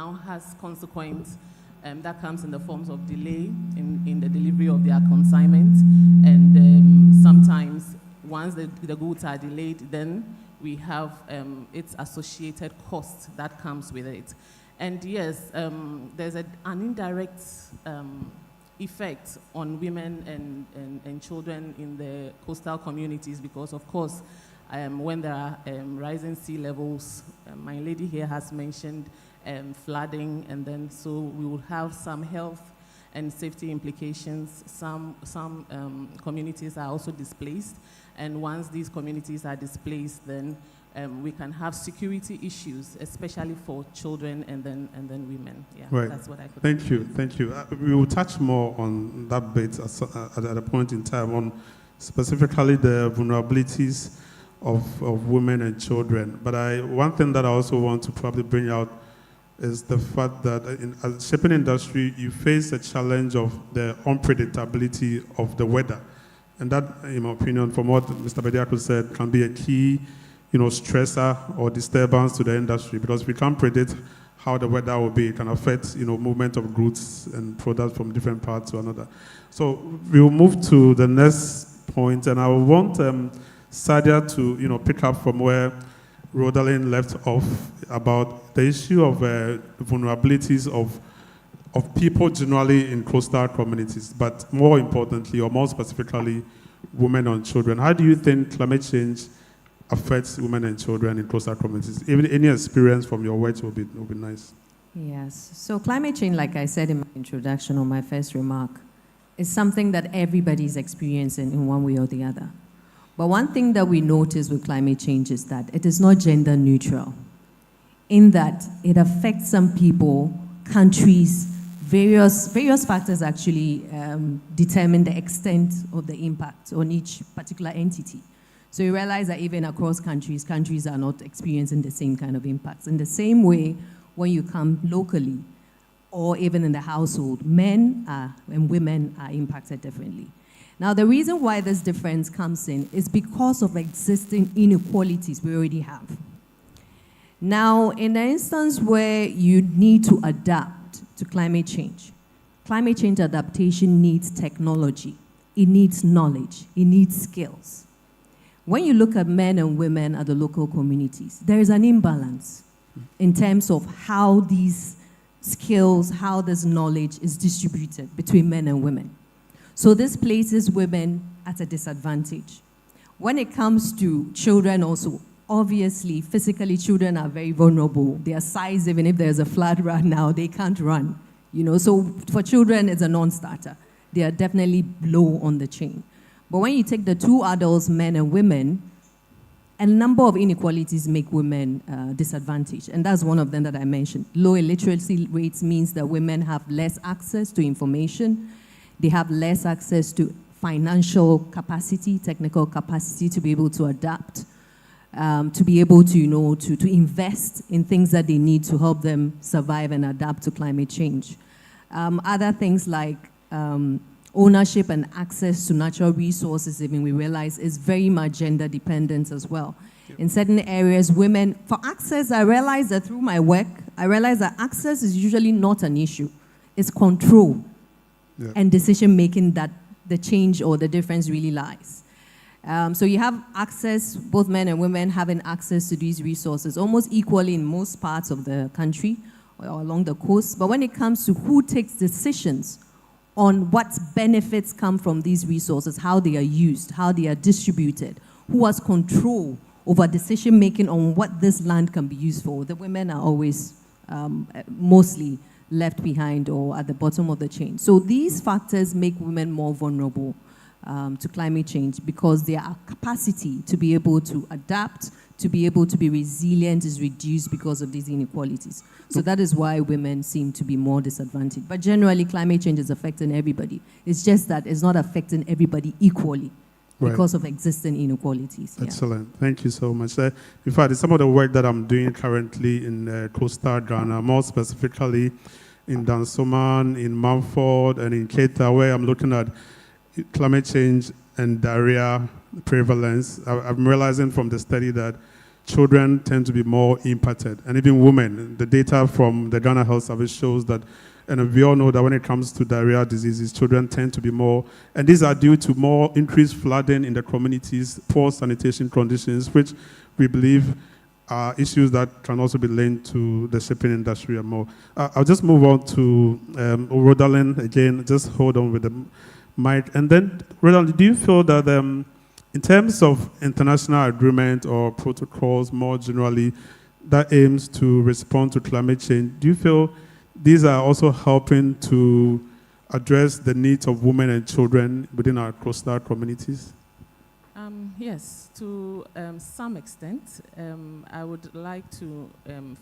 now has consequence that comes in the forms of delay in the delivery of their consignment, and sometimes once the goods are delayed, then we have its associated cost that comes with it. And yes, there's an indirect effect on women and children in the coastal communities because, of course, when there are rising sea levels, my lady here has mentioned flooding, and then so we will have some health and safety implications. Some communities are also displaced, and once these communities are displaced, then we can have security issues, especially for children and then women. Yeah, right. That's what I could. Thank you. We will touch more on that bit at a point in time on specifically the vulnerabilities of women and children. But one thing that I also want to probably bring out is the fact that in the shipping industry, you face a challenge of the unpredictability of the weather. And that, in my opinion, from what Mr. Bediako said, can be a key, stressor or disturbance to the industry, because we can't predict how the weather will be. It can affect, movement of goods and products from different parts to another. So we'll move to the next point, and I want Sadia to, pick up from where Rodalyn left off about the issue of vulnerabilities of people generally in coastal communities, but more importantly, or more specifically, women and children. How do you think climate change affects women and children in coastal communities? Even any experience from your words will be nice. Yes. So climate change, like I said in my introduction or my first remark, is something that everybody is experiencing in one way or the other. But one thing that we notice with climate change is that it is not gender neutral, in that it affects some people, countries, various factors actually determine the extent of the impact on each particular entity. So you realize that even across countries are not experiencing the same kind of impacts. In the same way, when you come locally, or even in the household, men and women are impacted differently. Now, the reason why this difference comes in is because of existing inequalities we already have. Now, in the instance where you need to adapt to climate change adaptation needs technology, it needs knowledge, it needs skills. When you look at men and women at the local communities, there is an imbalance in terms of how these skills, how this knowledge is distributed between men and women. So this places women at a disadvantage. When it comes to children also, obviously, physically, children are very vulnerable. Their size, even if there's a flood right now, they can't run. So for children, it's a non-starter. They are definitely low on the chain. But when you take the two adults, men and women, a number of inequalities make women disadvantaged. And that's one of them that I mentioned. Low illiteracy rates means that women have less access to information. They have less access to financial capacity, technical capacity to be able to adapt, to be able to, to invest in things that they need to help them survive and adapt to climate change. Other things like ownership and access to natural resources, even we realize, is very much gender dependent as well. Yep. In certain areas, women, for access, I realize that through my work, I realize that access is usually not an issue. It's control. Yeah. And decision-making that the change or the difference really lies. So you have access, both men and women having access to these resources almost equally in most parts of the country or along the coast. But when it comes to who takes decisions on what benefits come from these resources, how they are used, how they are distributed, who has control over decision-making on what this land can be used for, the women are always mostly left behind or at the bottom of the chain. So these factors make women more vulnerable to climate change because their capacity to be able to adapt, to be able to be resilient is reduced because of these inequalities. So that is why women seem to be more disadvantaged. But generally, climate change is affecting everybody. It's just that it's not affecting everybody equally because of existing inequalities. Excellent. Yeah. Thank you so much. In fact, some of the work that I'm doing currently in coastal Ghana, more specifically in Dansoman, in Mumford, and in Keita, where I'm looking at climate change and diarrhea prevalence. I'm realizing from the study that children tend to be more impacted, and even women. The data from the Ghana Health Service shows that, and we all know that when it comes to diarrhea diseases, children tend to be more, and these are due to more increased flooding in the communities, poor sanitation conditions, which we believe are issues that can also be linked to the shipping industry and more. I'll just move on to Rodalyn again. Just hold on with the mic. And then, Rodalyn, do you feel that in terms of international agreement or protocols more generally that aims to respond to climate change, do you feel these are also helping to address the needs of women and children within our coastal communities? Yes, to some extent. I would like to,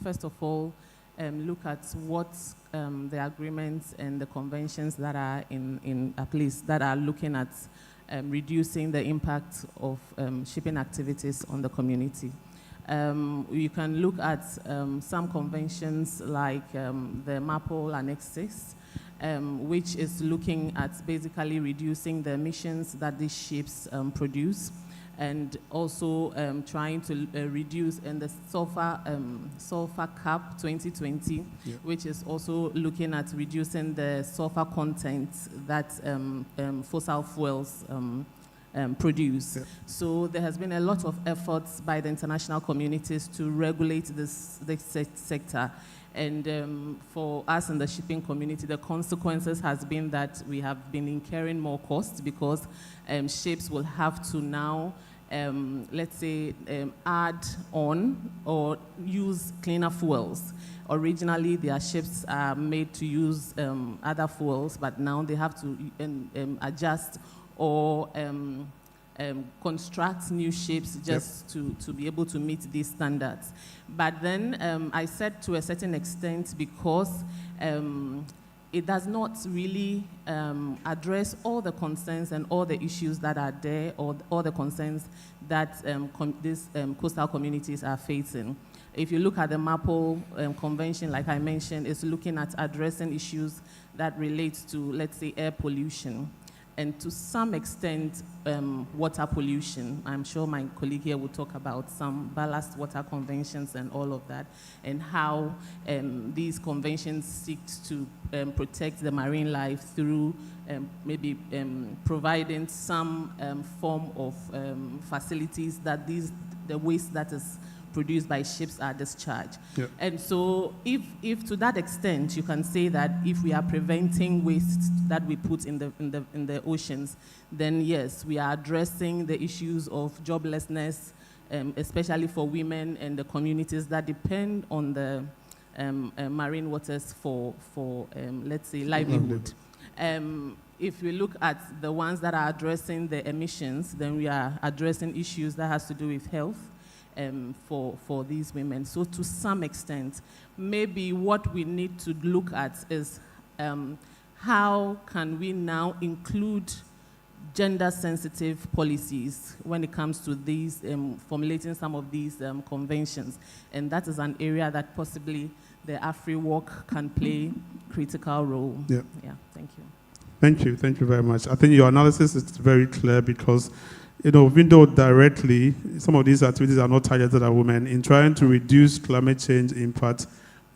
first of all, look at what the agreements and the conventions that are in place that are looking at reducing the impact of shipping activities on the community. You can look at some conventions like the MAPOL Annex 6, which is looking at basically reducing the emissions that these ships produce, and also trying to reduce in the sulfur cap 2020, which is also looking at reducing the sulfur content that fossil fuels produce. So there has been a lot of efforts by the international communities to regulate this sector. And for us in the shipping community, the consequences has been that we have been incurring more costs because ships will have to now, let's say, add on or use cleaner fuels. Originally, their ships are made to use other fuels, but now they have to adjust or construct new ships just to be able to meet these standards. But then I said to a certain extent, because it does not really address all the concerns and all the issues that are there, or all the concerns that these coastal communities are facing. If you look at the MAPOL convention, like I mentioned, it's looking at addressing issues that relate to, let's say, air pollution, and to some extent, water pollution. I'm sure my colleague here will talk about some ballast water conventions and all of that, and how these conventions seek to protect the marine life through maybe providing some form of facilities that the waste that is produced by ships are discharged. And so if to that extent you can say that if we are preventing waste that we put in the oceans, then yes, we are addressing the issues of joblessness, especially for women and the communities that depend on the marine waters for let's say, livelihood. If we look at the ones that are addressing the emissions, then we are addressing issues that has to do with health for these women. So to some extent, maybe what we need to look at is how can we now include gender-sensitive policies when it comes to these, formulating some of these conventions. And that is an area that possibly the AfriWalk can play critical role. Yeah, thank you. Thank you very much. I think your analysis is very clear because, even though directly some of these activities are not targeted at women, in trying to reduce climate change impact,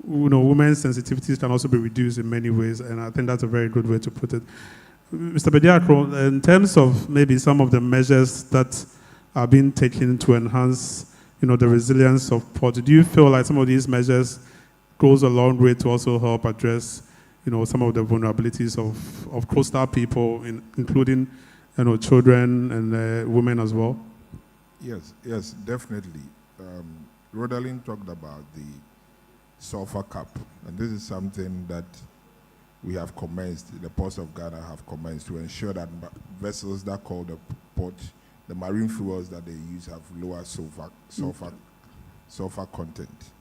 women's sensitivities can also be reduced in many ways, and I think that's a very good way to put it. Mr. Bediako, in terms of maybe some of the measures that are being taken to enhance, the resilience of ports, do you feel like some of these measures goes a long way to also help address, some of the vulnerabilities of coastal people, including, children and women as well? Yes, definitely. Rodalyn talked about the sulfur cap, and this is something that we have commenced, the ports of Ghana have commenced to ensure that vessels that call the port, the marine fuels that they use have lower sulfur content.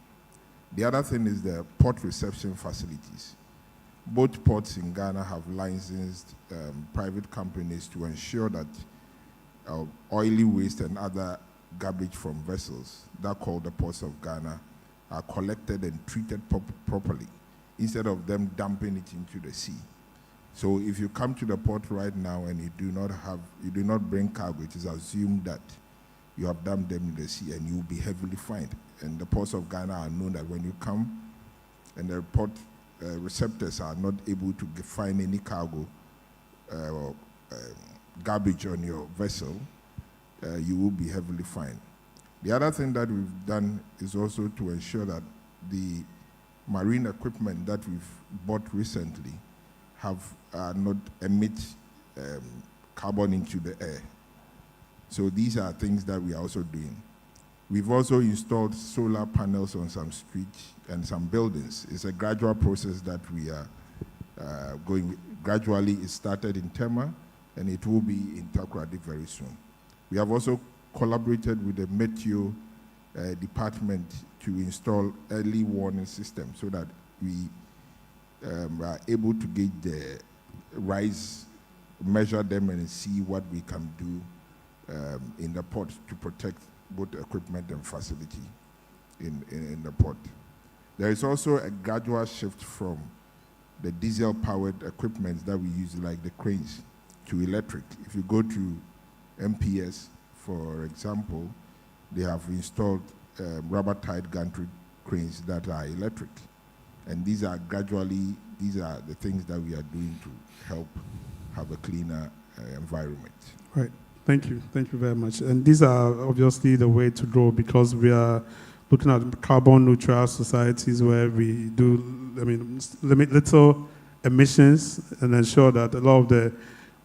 The other thing is the port reception facilities. Both ports in Ghana have licensed private companies to ensure that oily waste and other garbage from vessels that call the ports of Ghana are collected and treated properly, instead of them dumping it into the sea. So if you come to the port right now and you do not bring cargo, it is assumed that you have dumped them in the sea and you will be heavily fined. And the ports of Ghana are known that when you come and the port receptors are not able to find any cargo or garbage on your vessel, you will be heavily fined. The other thing that we've done is also to ensure that the marine equipment that we've bought recently have not emit carbon into the air. So these are things that we are also doing. We've also installed solar panels on some streets and some buildings. It's a gradual process that we are going gradually. It started in Tema, and it will be in Takoradi very soon. We have also collaborated with the Meteo department to install early warning system so that we are able to gauge the rise, measure them, and see what we can do in the port to protect both equipment and facility in the port. There is also a gradual shift from the diesel-powered equipment that we use, like the cranes, to electric. If you go to MPS, for example, they have installed rubber-tied gantry cranes that are electric. And these are the things that we are doing to help have a cleaner environment. Right. Thank you very much. And these are obviously the way to go, because we are looking at carbon neutral societies where we do, limit little emissions and ensure that a lot of the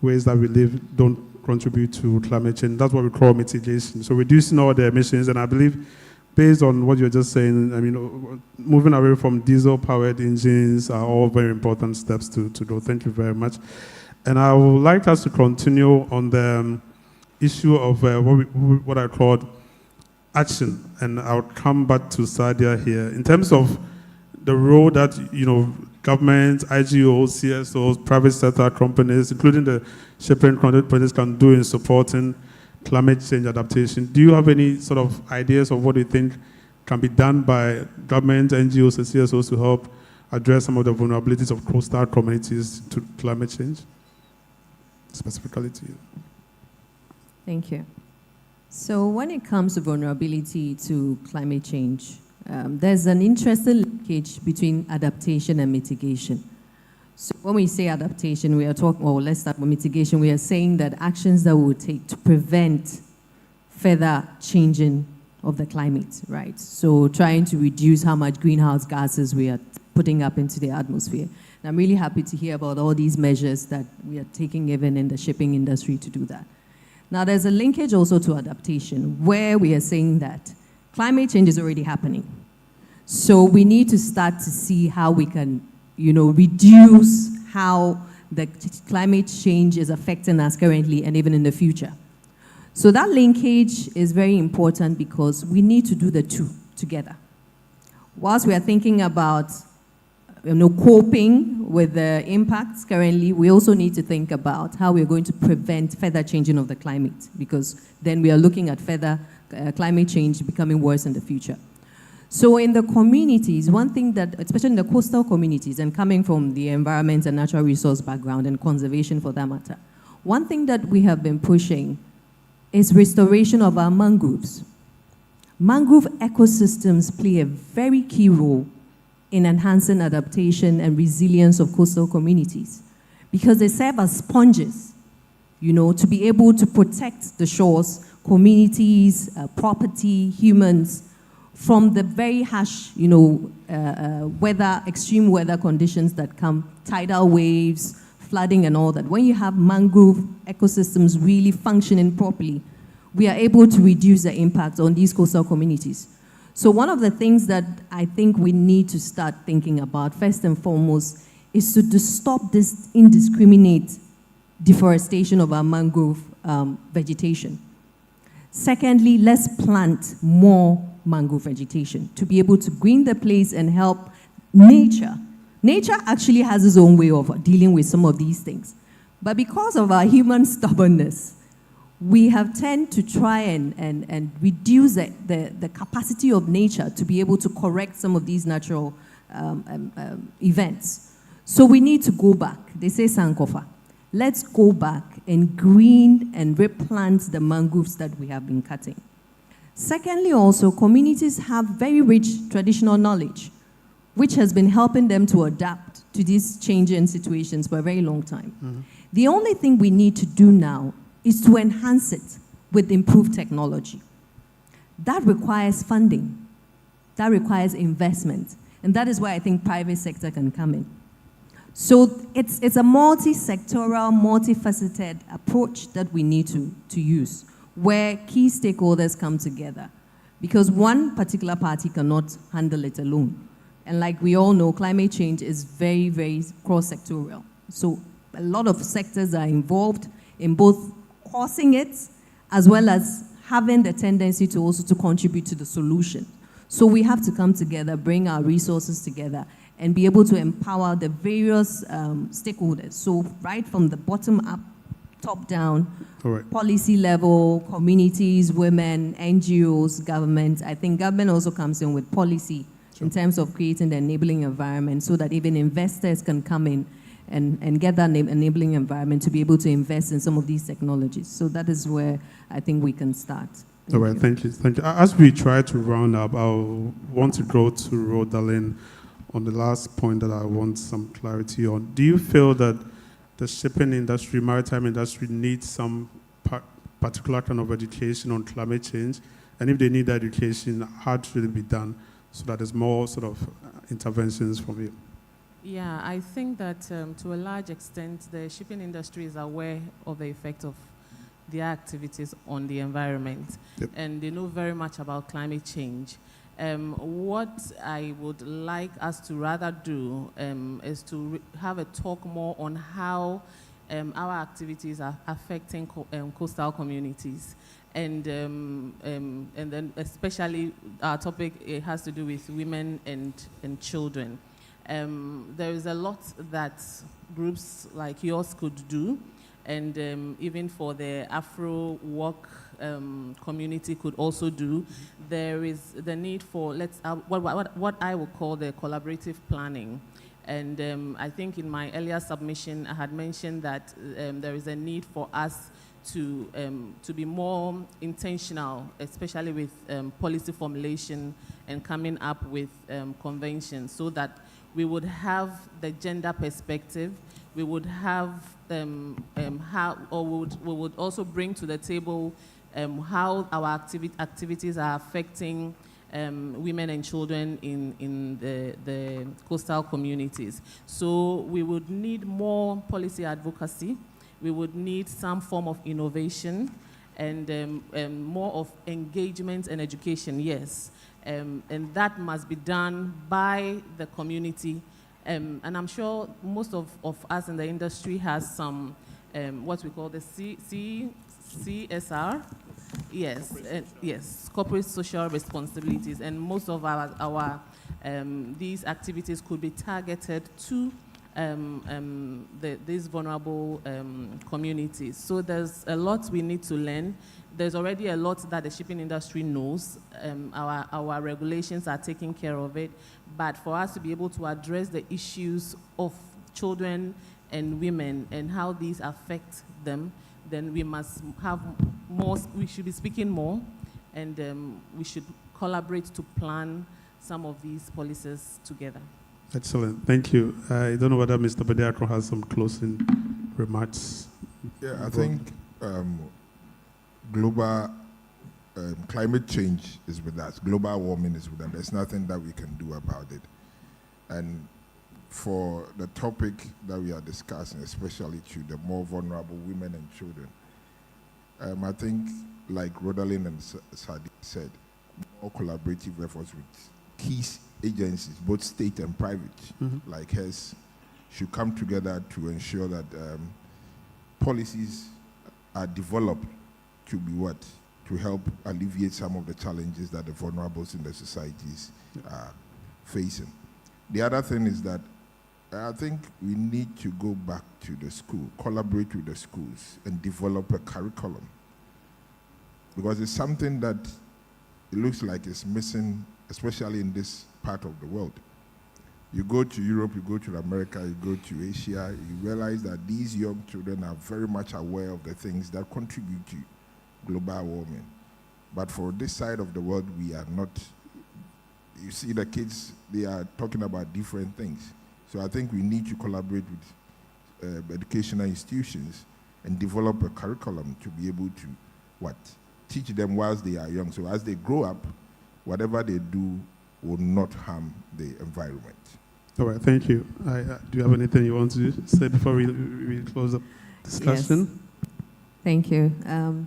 ways that we live don't contribute to climate change. That's what we call mitigation. So reducing all the emissions, and I believe based on what you're just saying, moving away from diesel-powered engines are all very important steps to go. Thank you very much. And I would like us to continue on the issue of what I called action, and I'll come back to Sadia here. In terms of the role that, government, IGOs, CSOs, private sector companies, including the shipping companies can do in supporting climate change adaptation, do you have any sort of ideas of what you think can be done by government, NGOs, and CSOs to help address some of the vulnerabilities of coastal communities to climate change? Specifically to you. Thank you. So when it comes to vulnerability to climate change, there's an interesting linkage between adaptation and mitigation. So when we say adaptation, we are talking, let's start with mitigation. We are saying that actions that we would take to prevent further changing of the climate, right? So trying to reduce how much greenhouse gases we are putting up into the atmosphere. And I'm really happy to hear about all these measures that we are taking even in the shipping industry to do that. Now, there's a linkage also to adaptation, where we are saying that climate change is already happening. So we need to start to see how we can, reduce how the climate change is affecting us currently and even in the future. So that linkage is very important because we need to do the two together. Whilst we are thinking about coping with the impacts currently, we also need to think about how we're going to prevent further changing of the climate, because then we are looking at further climate change becoming worse in the future. So in the communities, one thing that, especially in the coastal communities, and coming from the environment and natural resource background and conservation for that matter, one thing that we have been pushing is restoration of our mangroves. Mangrove ecosystems play a very key role in enhancing adaptation and resilience of coastal communities, because they serve as sponges, to be able to protect the shores, communities, property, humans, from the very harsh, extreme weather conditions that come, tidal waves, flooding and all that. When you have mangrove ecosystems really functioning properly, we are able to reduce the impact on these coastal communities. So one of the things that I think we need to start thinking about, first and foremost, is to stop this indiscriminate deforestation of our mangrove vegetation. Secondly, let's plant more mangrove vegetation to be able to green the place and help nature. Nature actually has its own way of dealing with some of these things. But because of our human stubbornness, we have tended to try and reduce the capacity of nature to be able to correct some of these natural events. So we need to go back. They say Sankofa. Let's go back and green and replant the mangroves that we have been cutting. Secondly, also, communities have very rich traditional knowledge, which has been helping them to adapt to these changing situations for a very long time. The only thing we need to do now is to enhance it with improved technology. That requires funding. That requires investment. And that is where I think private sector can come in. So it's a multi-sectoral, multifaceted approach that we need to use, where key stakeholders come together. Because one particular party cannot handle it alone. And like we all know, climate change is very, very cross-sectorial. So a lot of sectors are involved in both causing it, as well as having the tendency to also to contribute to the solution. So we have to come together, bring our resources together, and be able to empower the various stakeholders. So right from the bottom up, top down, All right. policy level, communities, women, NGOs, government. I think government also comes in with policy in terms of creating the enabling environment so that even investors can come in and get that enabling environment to be able to invest in some of these technologies. So that is where I think we can start. All right, thank you. Thank you. As we try to round up, I want to go to Rodalyn on the last point that I want some clarity on. Do you feel that the shipping industry, maritime industry, needs some particular kind of education on climate change? And if they need that education, how should it be done so that there's more sort of interventions from you? Yeah, I think that to a large extent, the shipping industry is aware of the effect of their activities on the environment, Yep. and they know very much about climate change. What I would like us to rather do is to have a talk more on how our activities are affecting coastal communities. And then especially our topic, it has to do with women and children. There is a lot that groups like yours could do, and even for the Afro Walk community could also do. There is the need for what I would call the collaborative planning. And I think in my earlier submission, I had mentioned that there is a need for us to be more intentional, especially with policy formulation and coming up with conventions, so that we would have the gender perspective. We would have we would also bring to the table how our activities are affecting women and children in the coastal communities. So we would need more policy advocacy. We would need some form of innovation and more of engagement and education, yes. And that must be done by the community. And I'm sure most of us in the industry has some, what we call the CSR. Yes, yes, corporate social responsibilities. And most of our these activities could be targeted to these vulnerable communities. So there's a lot we need to learn. There's already a lot that the shipping industry knows. Our regulations are taking care of it. But for us to be able to address the issues of children and women and how these affect them, then we must have more, we should be speaking more, and we should collaborate to plan some of these policies together. Excellent, thank you. I don't know whether Mr. Bediako has some closing remarks. Yeah, I think global climate change is with us. Global warming is with us. There's nothing that we can do about it. And for the topic that we are discussing, especially to the more vulnerable women and children, I think, like Rodalyn and Sadi said, more collaborative efforts with key agencies, both state and private, like hers, should come together to ensure that policies are developed to be what? To help alleviate some of the challenges that the vulnerables in the societies are facing. The other thing is that I think we need to go back to the school, collaborate with the schools, and develop a curriculum. Because it's something that it looks like it's missing, especially in this part of the world. You go to Europe, you go to America, you go to Asia, you realize that these young children are very much aware of the things that contribute to global warming. But for this side of the world, we are not. You see the kids, they are talking about different things. So I think we need to collaborate with educational institutions and develop a curriculum to be able to, teach them whilst they are young. So as they grow up, whatever they do will not harm the environment. All right, thank you. Do you have anything you want to say before we close the discussion? Yes. Thank you.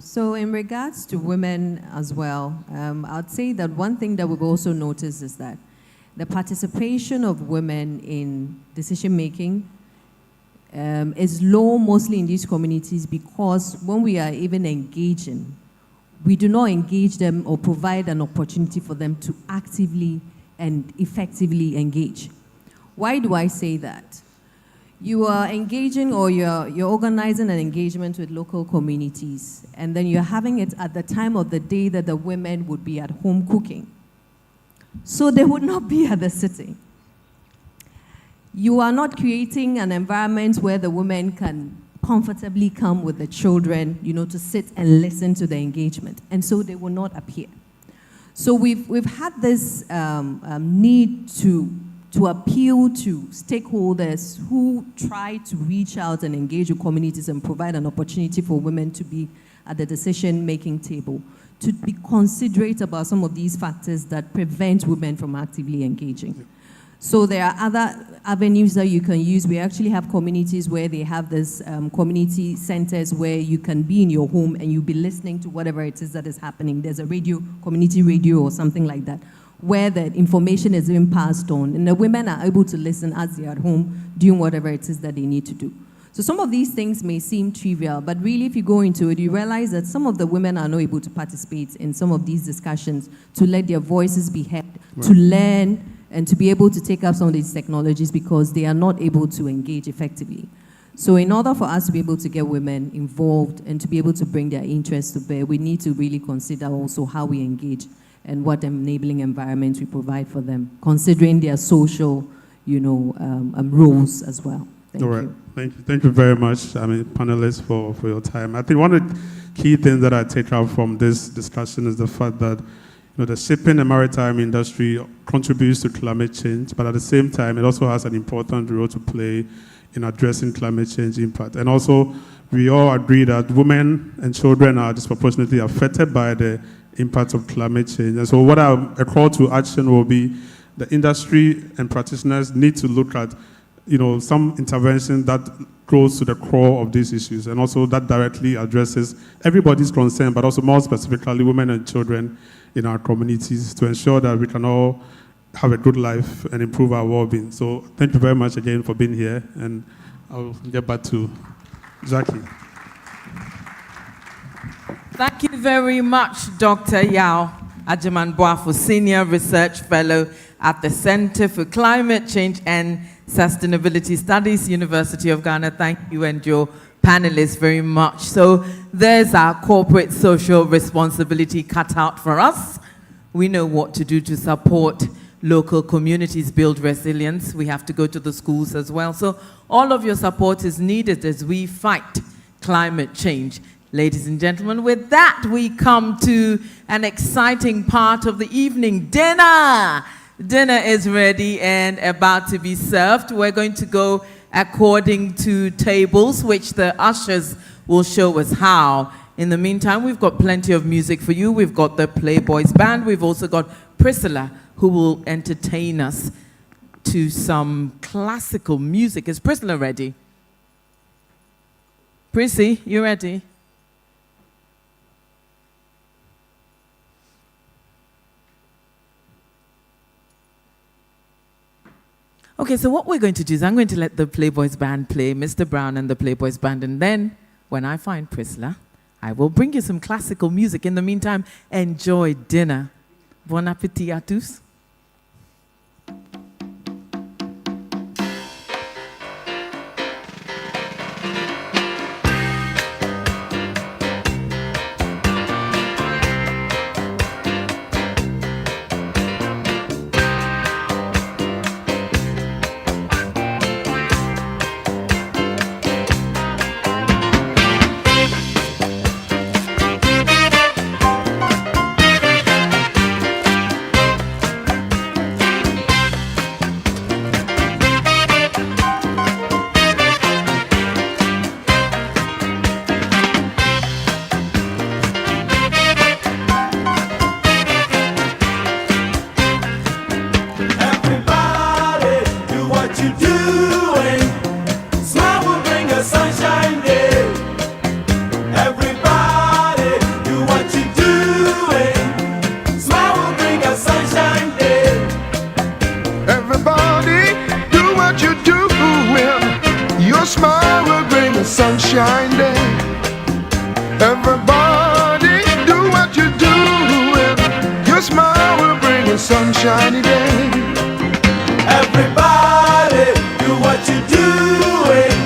So in regards to women as well, I'd say that one thing that we've also noticed is that the participation of women in decision-making is low mostly in these communities because when we are even engaging, we do not engage them or provide an opportunity for them to actively and effectively engage. Why do I say that? You are engaging or you're organizing an engagement with local communities, and then you're having it at the time of the day that the women would be at home cooking. So they would not be at the sitting. You are not creating an environment where the women can comfortably come with the children, to sit and listen to the engagement, and so they will not appear. So we've had this need to appeal to stakeholders who try to reach out and engage with communities and provide an opportunity for women to be at the decision-making table, to be considerate about some of these factors that prevent women from actively engaging. So there are other avenues that you can use. We actually have communities where they have this community centers where you can be in your home and you'll be listening to whatever it is that is happening. There's a radio, community radio or something like that, where the information is being passed on, and the women are able to listen as they are at home doing whatever it is that they need to do. So some of these things may seem trivial, but really if you go into it, you realize that some of the women are not able to participate in some of these discussions, to let their voices be heard, right, to learn, and to be able to take up some of these technologies because they are not able to engage effectively. So in order for us to be able to get women involved and to be able to bring their interests to bear, we need to really consider also how we engage and what enabling environments we provide for them, considering their social, roles as well. Thank you. Thank you very much, panelists, for your time. I think one of the key things that I take out from this discussion is the fact that the shipping and maritime industry contributes to climate change, but at the same time, it also has an important role to play in addressing climate change impact. And also, we all agree that women and children are disproportionately affected by the impact of climate change. And so a call to action will be the industry and practitioners need to look at some intervention that goes to the core of these issues and also that directly addresses everybody's concern, but also more specifically women and children in our communities to ensure that we can all have a good life and improve our well-being. So thank you very much again for being here, and I'll get back to Jackie. Thank you very much, Dr. Yao Agyemang-Boafo, Senior Research Fellow at the Center for Climate Change and Sustainability Studies, University of Ghana. Thank you and your panelists very much. So there's our corporate social responsibility cut out for us. We know what to do to support local communities, build resilience. We have to go to the schools as well. So all of your support is needed as we fight climate change. Ladies and gentlemen, with that, we come to an exciting part of the evening, dinner. Dinner is ready and about to be served. We're going to go according to tables, which the ushers will show us how. In the meantime, we've got plenty of music for you. We've got the Playboys Band. We've also got Priscilla, who will entertain us to some classical music. Is Priscilla ready? Prissy, you ready? Okay, so what we're going to do is I'm going to let the Playboys Band play, Mr. Brown and the Playboys Band, and then when I find Priscilla, I will bring you some classical music. In the meantime, enjoy dinner. Bon appétit à tous. sunshine day. Everybody do what you're doing. Your smile will bring a sunshiny day. Everybody, do what you're doing.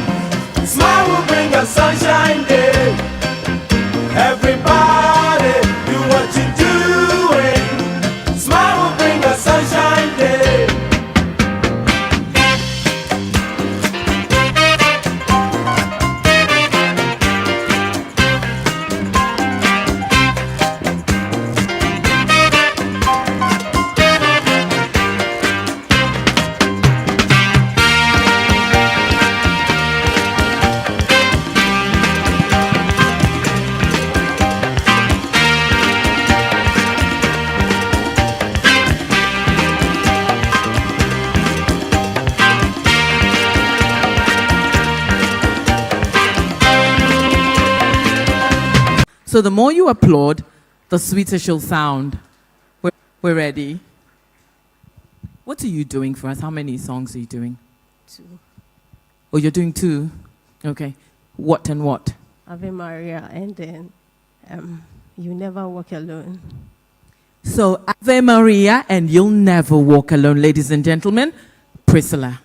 Smile will bring a sunshine day. Everybody, do what you're doing. Smile will bring a sunshine day. So the more you applaud, the sweeter she'll sound. We're ready. What are you doing for us? How many songs are you doing? 2. Oh, you're doing 2? Okay. What and what? Ave Maria, and then You Never Walk Alone. So Ave Maria and You'll Never Walk Alone, ladies and gentlemen. Priscilla.